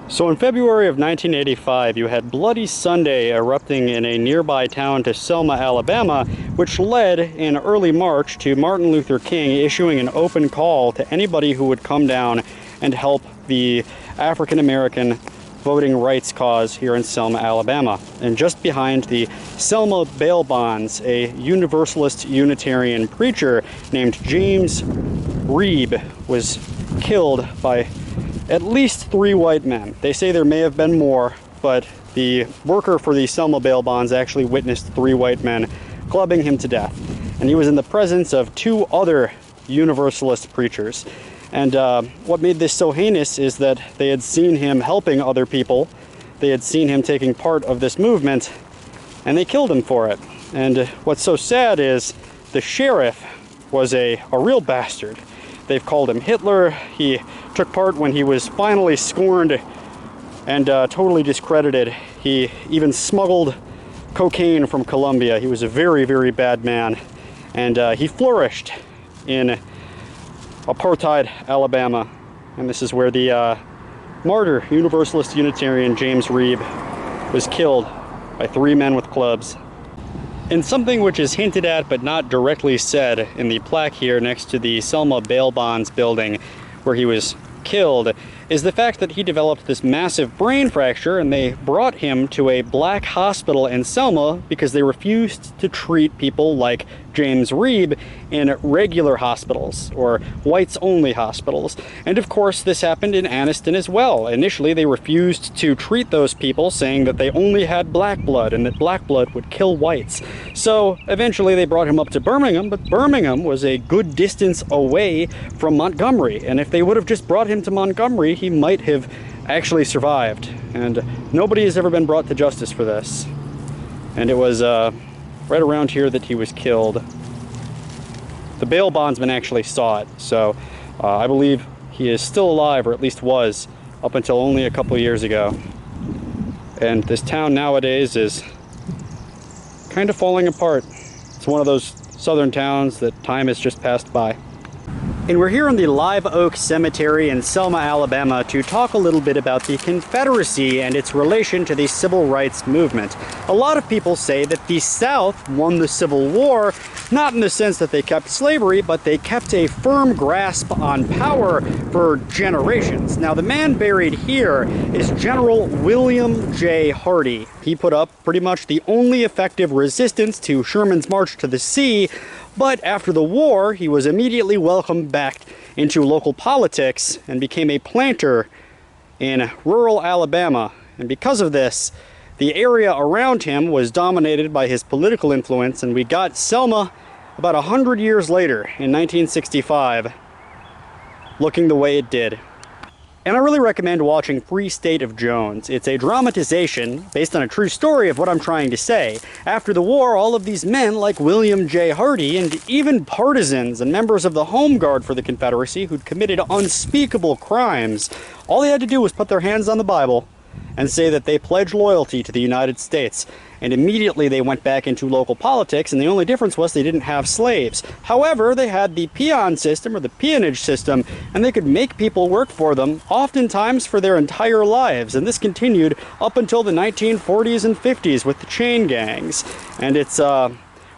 So in February of 1985, you had Bloody Sunday erupting in a nearby town to Selma, Alabama, which led in early March to Martin Luther King issuing an open call to anybody who would come down and help the African American voting rights cause here in Selma, Alabama. And just behind the Selma bail bonds, a Universalist Unitarian preacher named James Reeb was killed by at least 3 white men. They say there may have been more, but the worker for the Selma bail bonds actually witnessed 3 white men clubbing him to death. And he was in the presence of 2 other Universalist preachers. And what made this so heinous is that they had seen him helping other people. They had seen him taking part of this movement, and they killed him for it. And what's so sad is the sheriff was a real bastard. They've called him Hitler. He took part when he was finally scorned and totally discredited. He even smuggled cocaine from Colombia. He was a very, very bad man. And he flourished in apartheid Alabama. And this is where the martyr, Universalist Unitarian James Reeb, was killed by 3 men with clubs. And something which is hinted at but not directly said in the plaque here next to the Selma bail bonds building where he was killed is the fact that he developed this massive brain fracture, and they brought him to a black hospital in Selma because they refused to treat people like James Reeb in regular hospitals or whites-only hospitals. And of course this happened in Anniston as well. Initially they refused to treat those people, saying that they only had black blood and that black blood would kill whites. So eventually they brought him up to Birmingham, but Birmingham was a good distance away from Montgomery, and if they would have just brought him to Montgomery, he might have actually survived. And nobody has ever been brought to justice for this. And it was right around here that he was killed. The bail bondsman actually saw it, so I believe he is still alive, or at least was, up until only a couple of years ago. And this town nowadays is kind of falling apart. It's one of those southern towns that time has just passed by. And we're here in the Live Oak Cemetery in Selma, Alabama to talk a little bit about the Confederacy and its relation to the Civil Rights Movement. A lot of people say that the South won the Civil War, not in the sense that they kept slavery, but they kept a firm grasp on power for generations. Now, the man buried here is General William J. Hardee. He put up pretty much the only effective resistance to Sherman's march to the sea, but after the war, he was immediately welcomed back into local politics and became a planter in rural Alabama. And because of this, the area around him was dominated by his political influence, and we got Selma about 100 years later in 1965 looking the way it did. And I really recommend watching Free State of Jones. It's a dramatization based on a true story of what I'm trying to say. After the war, all of these men like William J. Hardee, and even partisans and members of the Home Guard for the Confederacy who'd committed unspeakable crimes, all they had to do was put their hands on the Bible and say that they pledge loyalty to the United States. And immediately they went back into local politics, and the only difference was they didn't have slaves. However, they had the peon system, or the peonage system, and they could make people work for them, oftentimes for their entire lives. And this continued up until the 1940s and 50s with the chain gangs. And it's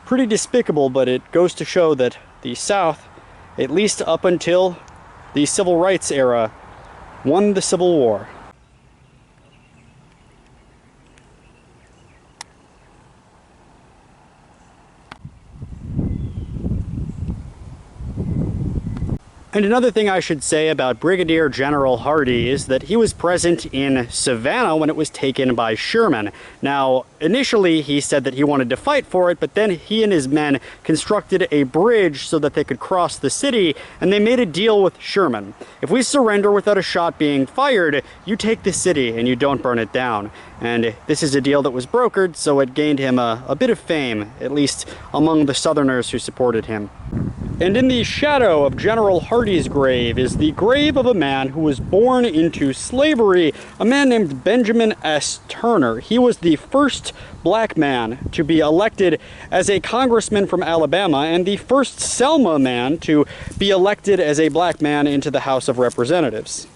pretty despicable, but it goes to show that the South, at least up until the Civil Rights era, won the Civil War. And another thing I should say about Brigadier General Hardee is that he was present in Savannah when it was taken by Sherman. Now, initially he said that he wanted to fight for it, but then he and his men constructed a bridge so that they could cross the city, and they made a deal with Sherman. If we surrender without a shot being fired, you take the city and you don't burn it down. And this is a deal that was brokered, so it gained him a bit of fame, at least among the Southerners who supported him. And in the shadow of General Hardee's grave is the grave of a man who was born into slavery, a man named Benjamin S. Turner. He was the first black man to be elected as a congressman from Alabama, and the first Selma man to be elected as a black man into the House of Representatives.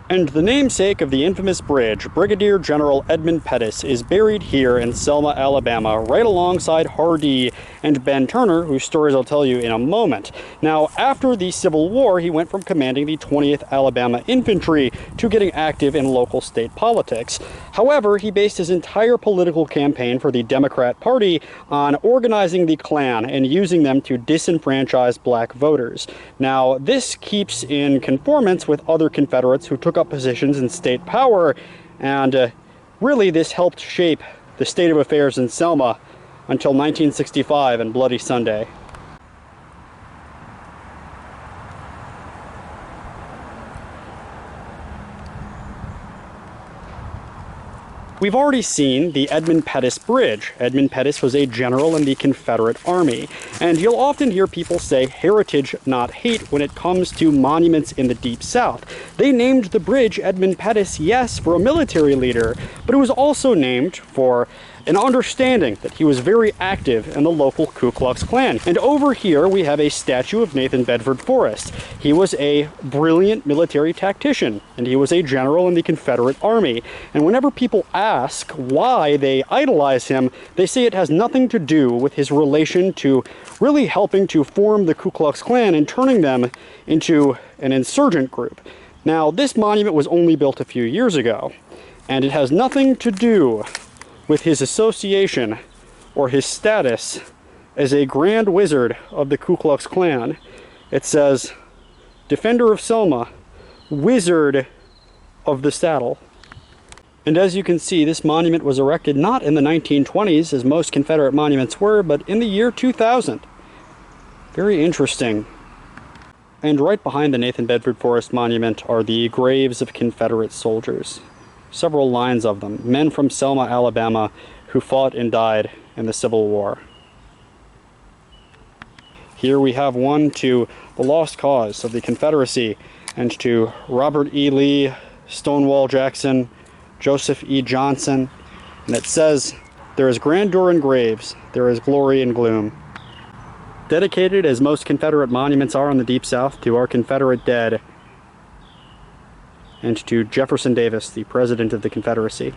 And the namesake of the infamous bridge, Brigadier General Edmund Pettus, is buried here in Selma, Alabama, right alongside Hardee and Ben Turner, whose stories I'll tell you in a moment. Now, after the Civil War, he went from commanding the 20th Alabama Infantry to getting active in local state politics. However, he based his entire political campaign for the Democrat Party on organizing the Klan and using them to disenfranchise black voters. Now, this keeps in conformance with other Confederates who took up positions in state power, and really this helped shape the state of affairs in Selma until 1965 and Bloody Sunday. We've already seen the Edmund Pettus Bridge. Edmund Pettus was a general in the Confederate Army, and you'll often hear people say heritage, not hate, when it comes to monuments in the Deep South. They named the bridge Edmund Pettus, yes, for a military leader, but it was also named for an understanding that he was very active in the local Ku Klux Klan. And over here we have a statue of Nathan Bedford Forrest. He was a brilliant military tactician, and he was a general in the Confederate Army. And whenever people ask why they idolize him, they say it has nothing to do with his relation to really helping to form the Ku Klux Klan and turning them into an insurgent group. Now, this monument was only built a few years ago, and it has nothing to do with his association or his status as a Grand Wizard of the Ku Klux Klan. It says, Defender of Selma, Wizard of the Saddle. And as you can see, this monument was erected not in the 1920s, as most Confederate monuments were, but in the year 2000. Very interesting. And right behind the Nathan Bedford Forrest monument are the graves of Confederate soldiers. Several lines of them, men from Selma, Alabama, who fought and died in the Civil War. Here we have one to the lost cause of the Confederacy, and to Robert E. Lee, Stonewall Jackson, Joseph E. Johnson, and it says, there is grandeur in graves, there is glory in gloom. Dedicated, as most Confederate monuments are in the Deep South, to our Confederate dead, and to Jefferson Davis, the President of the Confederacy.